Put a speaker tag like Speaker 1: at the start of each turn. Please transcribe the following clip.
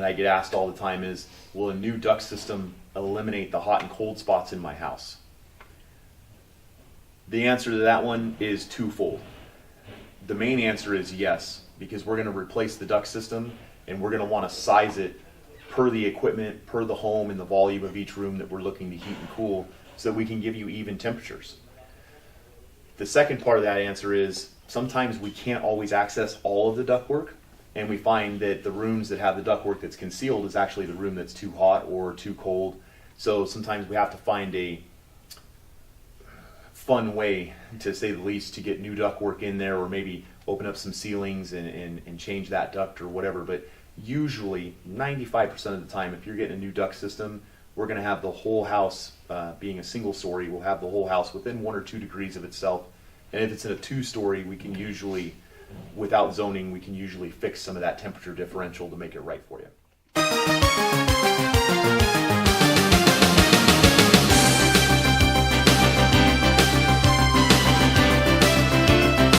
Speaker 1: I get asked all the time is, will a new duct system eliminate the hot and cold spots in my house? The answer to that one is twofold. The main answer is yes, because we're going to replace the duct system and we're going to want to size it per the equipment, per the home, and the volume of each room that we're looking to heat and cool so that we can give you even temperatures. The second part of that answer is sometimes we can't always access all of the ductwork, and we find that the rooms that have the ductwork that's concealed is actually the room that's too hot or too cold. So sometimes we have to find a fun way, to say the least, to get new ductwork in there, or maybe open up some ceilings and change that duct or whatever. But usually 95% of the time, if you're getting a new duct system, we're going to have the whole house, being a single story, we'll have the whole house within 1 or 2 degrees of itself. And if it's in a 2-story, we can usually, without zoning, we can usually fix some of that temperature differential to make it right for you.